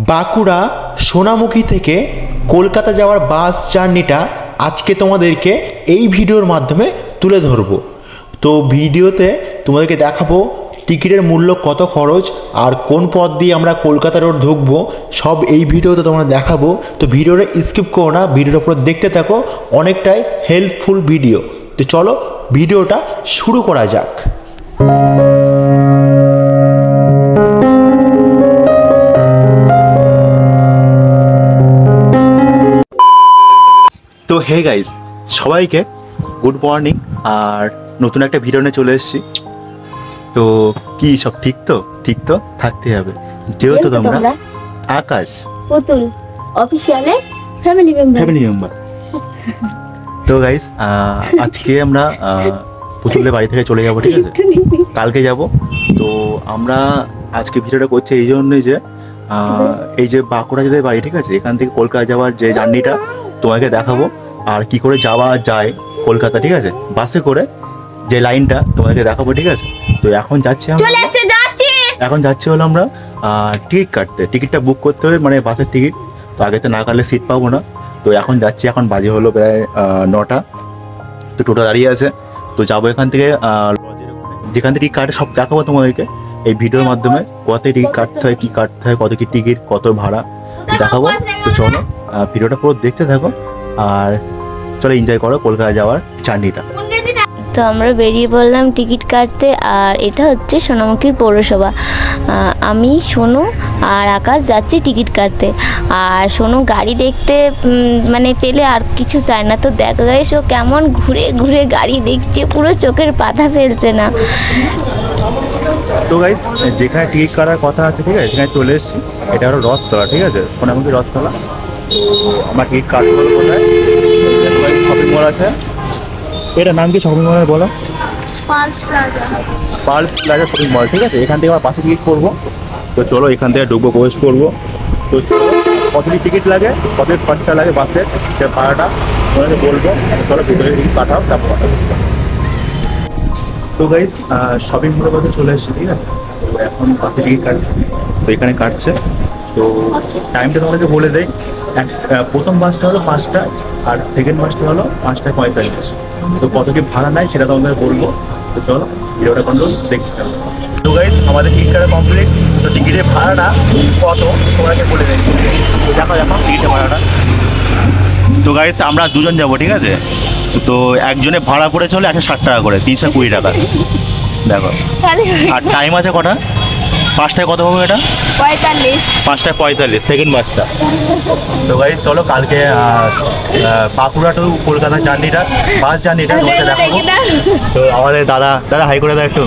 বাঁকুড়া সোনামুখী থেকে কলকাতা যাওয়ার বাস জার্নিটা আজকে তোমাদেরকে এই ভিডিওর মাধ্যমে তুলে ধরবো। তো ভিডিওতে তোমাদেরকে দেখাবো টিকিটের মূল্য কত খরচ আর কোন পথ দিয়ে আমরা কলকাতা রোড ঢুকবো, সব এই ভিডিওতে তোমরা দেখাবো। তো ভিডিওটা স্কিপ করো না, ভিডিওটা পুরো দেখতে থাকো, অনেকটাই হেল্পফুল ভিডিও। তো চলো ভিডিওটা শুরু করা যাক। তো হে গাইস, সবাইকে গুড মর্নিং। আর নতুন একটা ভিডিও নিয়ে চলে এসেছি। তো কি সব ঠিক তো থাকতে হবে, যেহেতু তোমরা আকাশ পুতুল অফিশিয়ালে ফ্যামিলি মেম্বার। তো গাইস আজকে আমরা পুতুলের বাড়ি থেকে চলে যাবো, ঠিক আছে? কালকে যাব। তো আমরা আজকে ভিডিওটা করছি এই জন্যই যে এই যে বাঁকুড়া যেতে বাড়ি, ঠিক আছে, এখান থেকে কলকাতা যাওয়ার যে জার্নিটা তোমাকে দেখাবো আর কি করে যাওয়া যায় কলকাতা, ঠিক আছে, বাসে করে যে লাইনটা তোমাকে দেখাবো, ঠিক আছে? তো এখন যাচ্ছি হলো আমরা টিকিট কাটতে। টিকিটটা বুক করতে হবে, মানে বাসের টিকিট। তো আগে তো না কাটলে সিট পাবো না। তো এখন যাচ্ছি, এখন বাজে হলো প্রায় 9টা। তো টোটো দাঁড়িয়ে আছে। তো যাবো এখান থেকে যেখান থেকে টিকিট কাটে সব দেখাবো তোমাদেরকে এই ভিডিওর মাধ্যমে। কত টিকিট কাটতে হয়, কী কাটতে হয়, কত কি টিকিট, কত ভাড়া দেখাবো। তো চলো ভিডিওটা পুরো দেখতে থাকো আর চলো এনজয় করো কলকাতা যাওয়ার জার্নিটা। তো আমরা বেরিয়ে পড়লাম টিকিট কাটতে। আর এটা হচ্ছে সোনামুখীর পৌরসভা। আমি সোনু আর আকাশ যাচ্ছি টিকিট কাটতে। আর সোনু গাড়ি দেখতে মানে পেলে আর কিছু চায় না। তো দেখো গাইস, ও কেমন ঘুরে ঘুরে গাড়ি দেখছে, পুরো চোখের পাতা ফেলছে না। তো গাইস, যেখানে টিকিট কাটার কথা আছে, ঠিক আছে, সেখানে চলে এসেছি। এটা হলো রথতলা, ঠিক আছে, সোনামুখী রথতলা। তো আমার টিকিট কাটবো কোথায়? শপিং মল আছে, এটার নাম কি শপিং মলের বলো? পার্লস প্লাজা শপিং মল, ঠিক আছে। এখান থেকে আমার বাসে টিকিট করবো। তো চলো এখান থেকে ঢুকবো, প্রবেশ করবো। তো কতটি টিকিট লাগে, কত খরচা লাগে বাসের, সে ভাড়াটা তোমাকে বলবো। চলো ভিতরে টিকিট কাটাও, তারপর কথা বলবো। তো গাইস, শপিং মলের কথা চলে এসেছি, ঠিক আছে। তো এখন বাসে টিকিট কাটছে। তো এখানে কাটছে। তো টাইমটা তোমাদেরকে বলে দেয়। প্রথম বাসটা হলো 5টা আর সেকেন্ড বাসটা হলো 5টা 45। তো কত কি ভাড়া নেয় সেটা তোমাদের বলবো। তো চলো ভিডিওটা কন্ট্রোল দেখতে হবে। তো গাইস, আমাদের টিকিট কাটা কমপ্লিট। তো টিকিটের ভাড়াটা কত তোমাকে বলে দেয়। তো দেখো টিকিটের ভাড়াটা। তো গাইস, আমরা দুজন যাবো, ঠিক আছে। তো একজনে ভাড়া পড়ে চলে 160 টাকা করে, 320 টাকা। দেখো, আর টাইম আছে কটা? 5টায় কত হবে এটা? 45। 5টায় 45 সেকেন্ড বাসটা। তো গাইস চলো কালকে বাঁকুড়া টু কলকাতা জার্নিটা, বাস জার্নিটা তোমাকে দেখাবো। তো আমাদের দাদা হাই করে দাও একটু।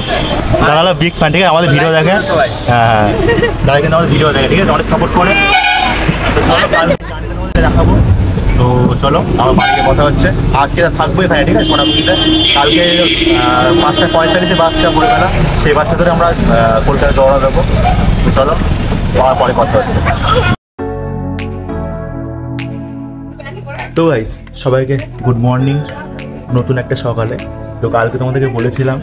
দাদা হলো বিগ ফ্যান, ঠিক আছে, আমাদের ভিডিও দেখে। হ্যাঁ, দাদা কিন্তু আমাদের ভিডিও দেখে, ঠিক আছে, অনেক সাপোর্ট করে। তো চলো কালকে জার্নিটা তোমাদের দেখাবো। তো চলো আমার বাড়িতে কথা হচ্ছে। আজকে থাকবো এখানে, ঠিক আছে, সোনামুখীতে। কালকে 5টা 45 বাসটা পড়ে গেল, সেই বাসটা ধরে আমরা কলকাতা দৌড়া দেবো। তো চলো আমার পরে কথা হচ্ছে। তো গাইস, সবাইকে গুড মর্নিং, নতুন একটা সকালে। তো কালকে তোমাদেরকে বলেছিলাম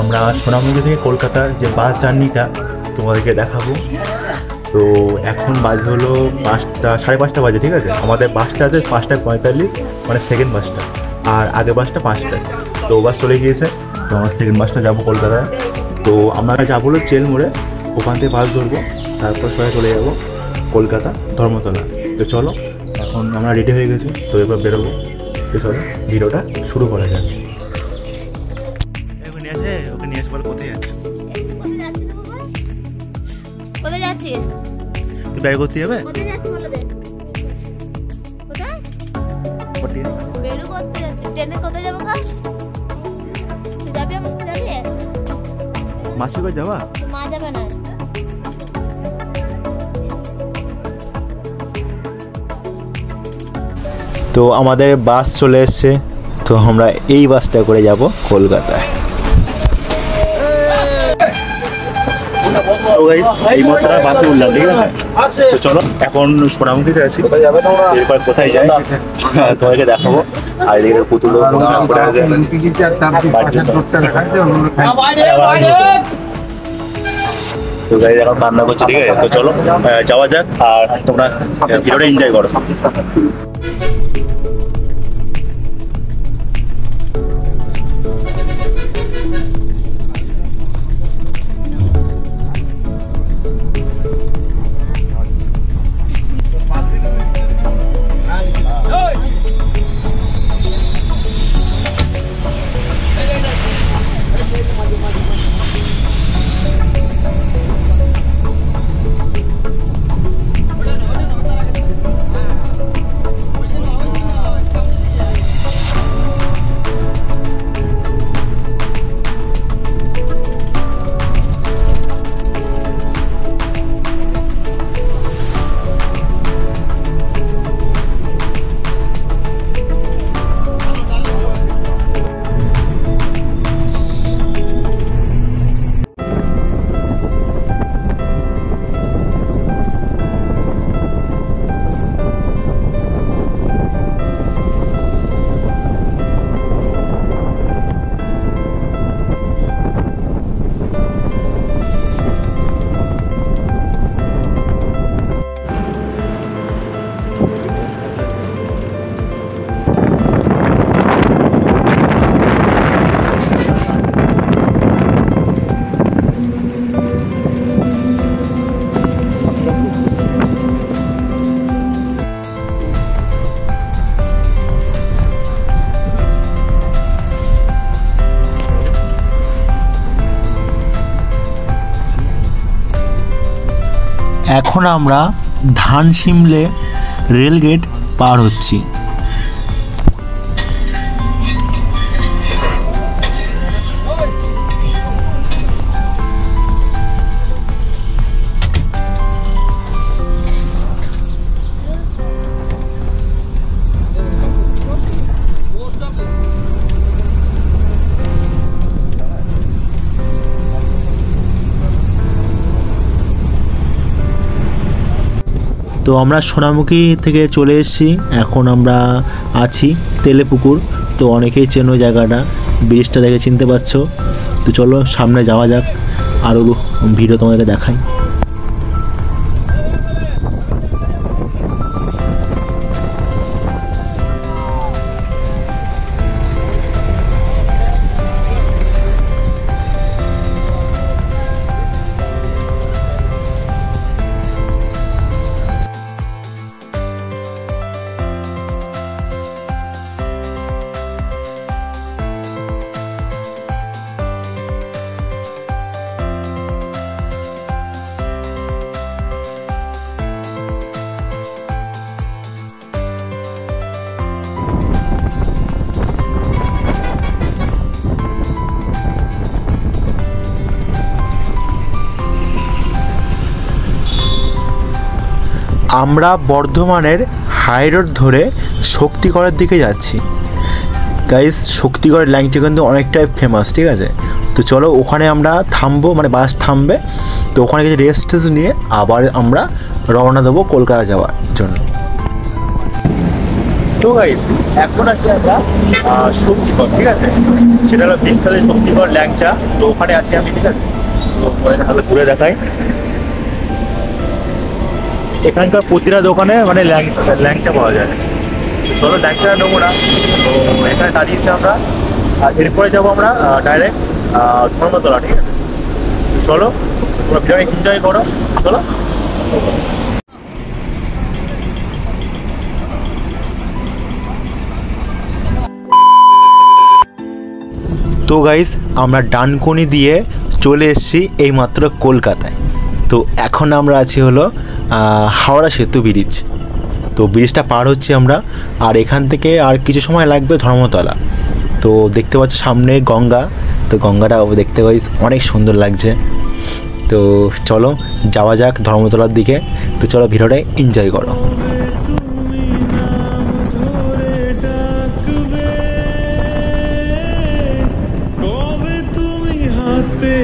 আমরা সোনামুখী থেকে কলকাতার যে বাস জার্নিটা তোমাদেরকে দেখাবো। তো এখন বাজে হলো 5টা 5:30 বাজে, ঠিক আছে। আমাদের বাসটা আছে 5টায় 45, মানে সেকেন্ড বাসটা। আর আগে বাসটা 5টায়। তো বাস চলে গিয়েছে। তো আমরা সেকেন্ড বাসটা যাবো কলকাতায়। তো আমরা যাবো হলো চেল মোড়ে, ওখান থেকে বাস ধরবো। তারপর সবাই চলে যাবো কলকাতা ধর্মতলা। তো চলো এখন আমরা রেডি হয়ে গেছি। তো এবার বেরোবো। তো চলো ভিডিওটা শুরু করা যাক। ওকে নিয়ে আসে বলে কোথায় যাচ্ছে? কোথায় যাচ্ছিস? তুই গাড়ি করতে যাবে? কোথায় যাচ্ছিস বলে দে। কোথায়? বেরু করতে যাচ্ছিস। ট্রেনে কোথায় যাবো গো? তুই যাবি আমার সাথে যাবি? মাসি কই যাবা? মা যাবে না। তো আমাদের বাস চলে এসছে। তো আমরা এই বাসটা করে যাব কলকাতায়। তো গাইস, এই মাত্রা বাসে উঠলাম, ঠিক আছে। তো চলো এখন সোনামুখীতে আছি। এরপর কোথায় যাই তোমাকে দেখাবো। আর এদিকে পুতুল তো গাইজ এখন কান্না করছে, ঠিক আছে? তো চলো যাওয়া যাক, আর তোমরা ভিডিওটা এনজয় করো। এখন আমরা ধানসিমলে রেলগেট পার হচ্ছি। তো আমরা সোনামুখী থেকে চলে এসেছি, এখন আমরা আছি তেলেপুকুর। তো অনেকেই চেনো জায়গাটা, ব্রিজটা দেখে চিনতে পারছো। তো চলো সামনে যাওয়া যাক, আরও ভিডিও তোমাদেরকে দেখাই। আমরা বর্ধমানের হাই রোড ধরে শক্তিগড়ের দিকে যাচ্ছি। গাইস, শক্তিগড়ের ল্যাংচা কিন্তু অনেকটাই ফেমাস, ঠিক আছে? তো চলো ওখানে আমরা থামবো, মানে বাস থামবে। তো ওখানে কিছু রেস্ট নিয়ে আবার আমরা রওনা দেবো কলকাতা যাওয়ার জন্য। তো গাইস এখন আছি আমরা শক্তিগড়, ঠিক আছে? সেটা হলো বিখ্যাত শক্তিগড় ল্যাংচা। তো ওখানে আছি আমি, ঠিক আছে? তো হাতে ঘুরে দেখাই। এখানকার প্রতিটা দোকানে মানে ল্যাংচা পাওয়া যায়। চলো ল্যাংচা নেবো না, তো এখানে দাঁড়িয়েছি আমরা। আর এরপরে যাবো আমরা ডাইরেক্ট ধর্মতলা, ঠিক আছে? তো চলো তোমরা ভিডিও এনজয় করো, চলো। তো গাইস, আমরা ডানকুনি দিয়ে চলে এসেছি এইমাত্র কলকাতায়। তো এখন আমরা আছি হলো হাওড়া সেতু ব্রিজ। তো ব্রিজটা পার হচ্ছি আমরা, আর এখান থেকে আর কিছু সময় লাগবে ধর্মতলা। তো দেখতে পাচ্ছ সামনে গঙ্গা, তো গঙ্গাটা দেখতে গাইস অনেক সুন্দর লাগছে। তো চলো যাওয়া যাক ধর্মতলার দিকে। তো চলো ভিডিওটা এনজয় করো। কবে তুমি হাতে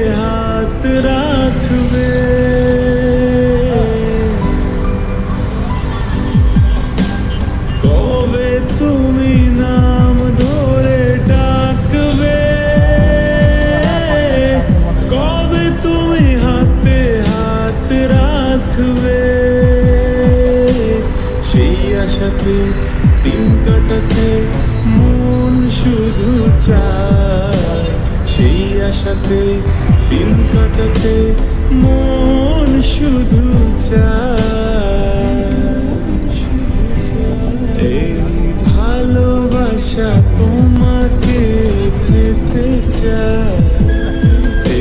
আশাতে দিন কাটাতে মন শুধু চায়, সেই আশাতে দিন কাটাতে মন শুধু চায়। এই ভালোবাসা তোমাকে পেতে চায়,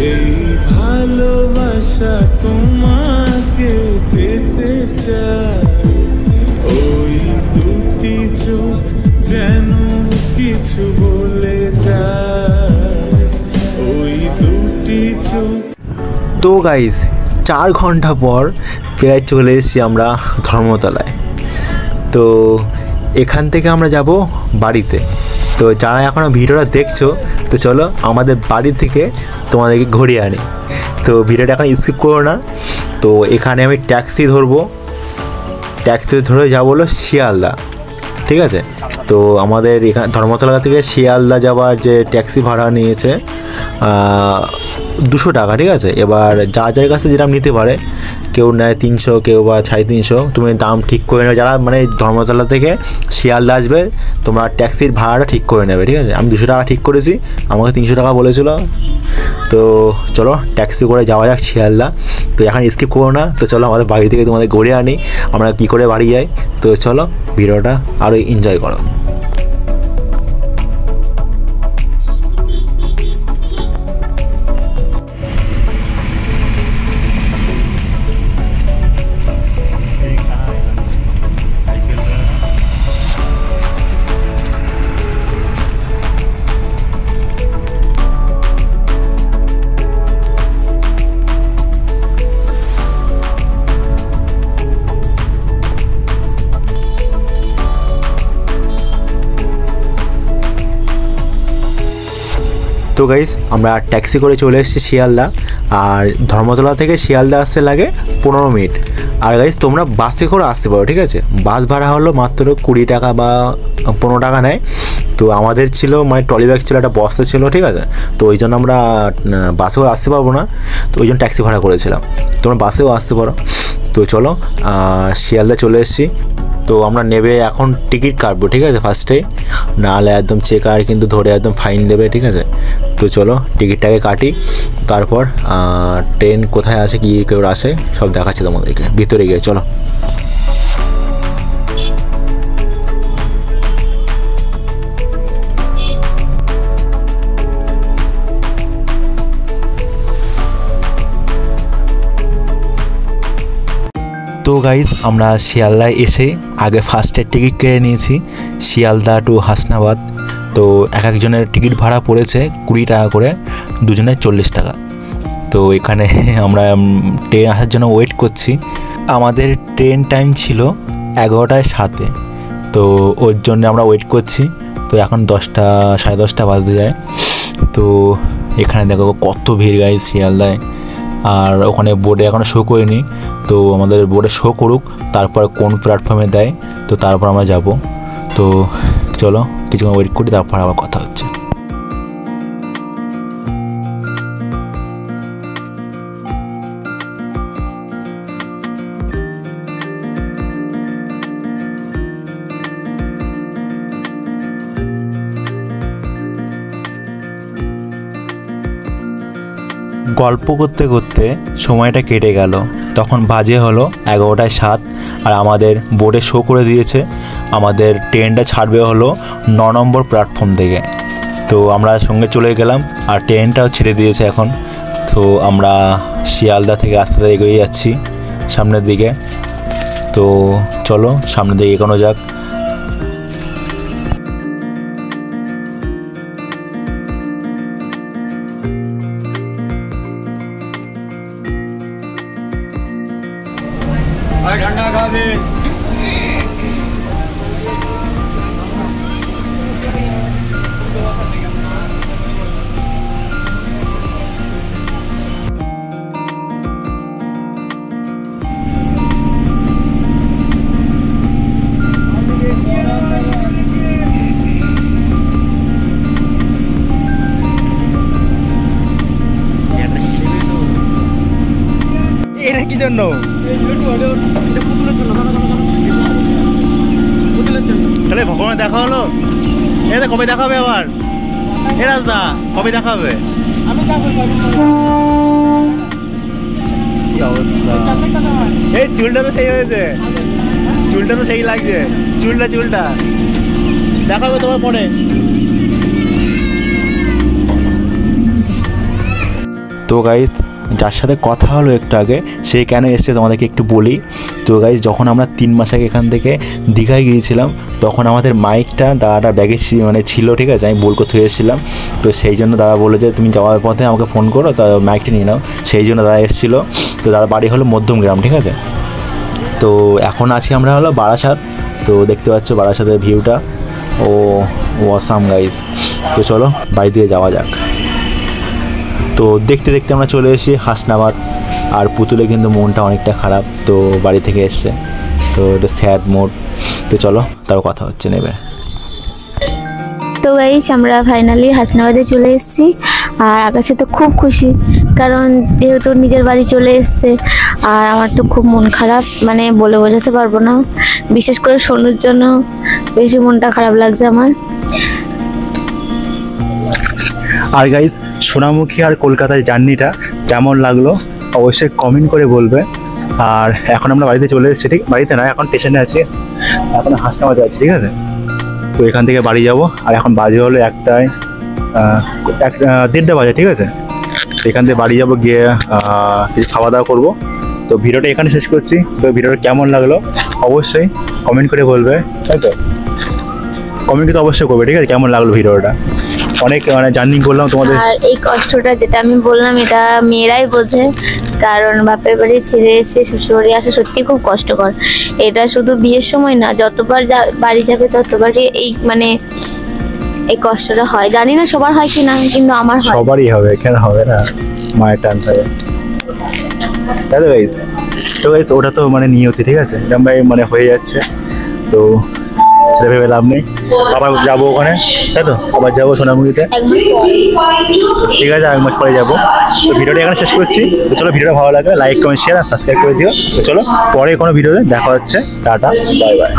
এই ভালোবাসা তোমাকে পেতে চায়। ওই দুটি চোখ যেন কিছু বলে যায়, ওই দুটি চোখ। তো গাইস 4 ঘন্টা পর প্রায় চলে এসেছি আমরা ধর্মতলায়। তো এখান থেকে আমরা যাব বাড়িতে। তো যারা এখনও ভিডিওটা দেখছো, তো চলো আমাদের বাড়ি থেকে তোমাদেরকে ঘুরিয়ে আনি। তো ভিডিওটা এখন স্কিপ করো না। তো এখানে আমি ট্যাক্সি ধরবো, ট্যাক্সি ধরে যাবো হলো শিয়ালদা, ঠিক আছে। তো আমাদের এখানে ধর্মতলা থেকে শিয়ালদা যাওয়ার যে ট্যাক্সি ভাড়া নিয়েছে 200 টাকা, ঠিক আছে। এবার যার কাছে যেরকম নিতে পারে, কেউ নেয় 300, কেউ বা 350। তুমি দাম ঠিক করে নেবে, যারা মানে ধর্মতলা থেকে শিয়ালদা আসবে তোমরা ট্যাক্সির ভাড়াটা ঠিক করে নেবে, ঠিক আছে। আমি 200 টাকা ঠিক করেছি, আমাকে 300 টাকা বলেছিল। তো চলো ট্যাক্সি করে যাওয়া যাক শিয়ালদা। তো এখন স্কিপ করো না। তো চলো আমাদের বাড়ি থেকে তোমাদের ঘুরে আনি আমরা কী করে বাড়ি যাই। তো চলো ভিডিওটা আরও এনজয় করো। তো গাইস আমরা ট্যাক্সি করে চলে এসেছি শিয়ালদা, আর ধর্মতলা থেকে শিয়ালদা আসতে লাগে 15 মিনিট। আর গাইস তোমরা বাসে করে আসতে পারো, ঠিক আছে। বাস ভাড়া হলো মাত্র 20 টাকা বা 15 টাকা নেয়। তো আমাদের ছিল মানে ট্রলি ব্যাগ ছিল, একটা বস্তা ছিল, ঠিক আছে। তো ওই জন্য আমরা বাসে করে আসতে পারবো না, তো ওই জন্য ট্যাক্সি ভাড়া করেছিলাম। তোমরা বাসেও আসতে পারো। তো চলো শিয়ালদা চলে এসেছি। তো আমরা নেবে এখন টিকিট কাটবো, ঠিক আছে ফার্স্টে, নাহলে একদম চেকার কিন্তু ধরে একদম ফাইন দেবে, ঠিক আছে। তো চলো টিকিটটাকে কাটি, তারপর ট্রেন কোথায় আছে কি কেউ আসে সব দেখাচ্ছি তোমাদেরকে। ভিতরে গিয়ে চলো। তো গাইজ আমরা শিয়ালদায় এসে আগে ফার্স্টের টিকিট কেটে নিয়েছি শিয়ালদা টু হাসনাবাদ। তো এক একজনের টিকিট ভাড়া পড়েছে 20 টাকা করে, দুজনের 40 টাকা। তো এখানে আমরা ট্রেন আসার জন্য ওয়েট করছি। আমাদের ট্রেন টাইম ছিল 11টায় 7-এ, তো ওর জন্য আমরা ওয়েট করছি। তো এখন 10টা সাড়ে 10টা বাজতে যায়। তো এখানে দেখো কত ভিড় গাইজ শিয়ালদায়। আর ওখানে বোর্ডে এখনও শো করিনি, তো আমাদের বোর্ডে শো করুক, তারপর কোন প্ল্যাটফর্মে দেয়, তো তারপর আমরা যাব। তো চলো কিছুক্ষণ ওয়েট করি, তারপর আবার কথা হচ্ছে। গল্প করতে করতে সময়টা কেটে গেল, তখন বাজে হলো 11টায় 7। আর আমাদের বোর্ডে শো করে দিয়েছে আমাদের ট্রেনটা ছাড়বে হলো 9 নম্বর প্ল্যাটফর্ম থেকে। তো আমরা সঙ্গে চলে গেলাম, আর ট্রেনটাও ছেড়ে দিয়েছে এখন। তো আমরা শিয়ালদা থেকে আস্তে আস্তে এগিয়ে যাচ্ছি সামনের দিকে। তো চলো সামনের দিকে এগোনো যাক। ठंडा खा दे। এটা কি জন্য? বলে ভগবান দেখা হলো, এটা কবে দেখা হবে আবার? এ রাজদা কবে দেখা হবে? কি অবস্থা, এই চুলটা তো সেই হয়েছে, চুলটা তো সেই লাগছে, চুলটা দেখা হবে তোমার পরে। তো গাইস যার সাথে কথা হলো একটু আগে, সে কেন এসছে তোমাদেরকে একটু বলি। তো গাইস যখন আমরা 3 মাস আগে এখান থেকে দীঘায় গিয়েছিলাম, তখন আমাদের মাইকটা দাদাটার ব্যাগে মানে ছিল, ঠিক আছে, আমি বলকো থুয়ে এসেছিলাম। তো সেই জন্য দাদা বললো যে তুমি যাওয়ার পথে আমাকে ফোন করো, তা মাইকটা নিয়ে নাও। সেই জন্য দাদা এসেছিলো। তো দাদা বাড়ি হলো মধ্যমগ্রাম, ঠিক আছে। তো এখন আছি আমরা হলো বারাসাত। তো দেখতে পাচ্ছ বারাসাতের ভিউটা, ও অসাম গাইস। তো চলো বাড়ি দিয়ে যাওয়া যাক। তো দেখতে দেখতে আমরা চলে এসেছি হাসনাবাদ। আর পুতুলে কিন্তু মনটা অনেকটা খারাপ, তো বাড়ি থেকে এসছে, তো এটা স্যাড মোড। তো চলো তার কথা হচ্ছে নেবে। তো গাইস আমরা ফাইনালি হাসনাবাদে চলে এসেছি। আর আকাশে তো খুব খুশি, কারণ যেহেতু নিজের বাড়ি চলে এসছে। আর আমার তো খুব মন খারাপ, মানে বলে বোঝাতে পারবো না। বিশেষ করে সোনুর জন্য বেশি মনটা খারাপ লাগছে আমার। আর গাইস সোনামুখী আর কলকাতার জার্নিটা কেমন লাগলো অবশ্যই কমেন্ট করে বলবে। আর এখন আমরা বাড়িতে চলে এসেছি, ঠিক বাড়িতে না, এখন স্টেশনে আছি, এখন হাসনাবাদে আছি, ঠিক আছে। তো এখান থেকে বাড়ি যাব। আর এখন বাজে হলো 1:30 বাজে, ঠিক আছে। তো এখান থেকে বাড়ি যাব, গিয়ে কিছু খাওয়া দাওয়া করবো। তো ভিডিওটা এখানে শেষ করছি। তো ভিডিওটা কেমন লাগলো অবশ্যই কমেন্ট করে বলবে, তাই তো? কমেন্ট কিন্তু অবশ্যই করবে, ঠিক আছে, কেমন লাগলো ভিডিওটা। অনেক মানে জার্নি করলাম তোমাদের। আর এই কষ্টটা যেটা আমি বললাম, এটা মেয়েরাই বোঝে, কারণ বাপের বাড়ি ছেড়ে এসে শ্বশুর বাড়ি আসা সত্যি খুব কষ্টকর। এটা শুধু বিয়ের সময় না, যতবার বাড়ি যাবে ততবারই এই মানে এই কষ্টটা হয়। জানি না সবার হয় কি না, কিন্তু আমার হয়। সবারই হবে, কেন হবে না, মায়ের টান থাকে, তাই তো গাইস। তো গাইস ওটা তো মানে নিয়তি, ঠিক আছে, এরকম ভাই মানে হয়ে যাচ্ছে। তো সেটা ভেবে লাভ নেই, আবার যাবো ওখানে, তাই তো, আবার যাবো সোনামুখীতে, এক মাস পর। ঠিক আছে, 1 মাস পরে যাবো। তো ভিডিওটা এখানে শেষ করছি। তো চলো ভিডিওটা ভালো লাগে লাইক কমেন্ট শেয়ার আর সাবস্ক্রাইব করে দিও। তো চলো পরে কোনো ভিডিওতে দেখা হচ্ছে, টাটা বাই বাই।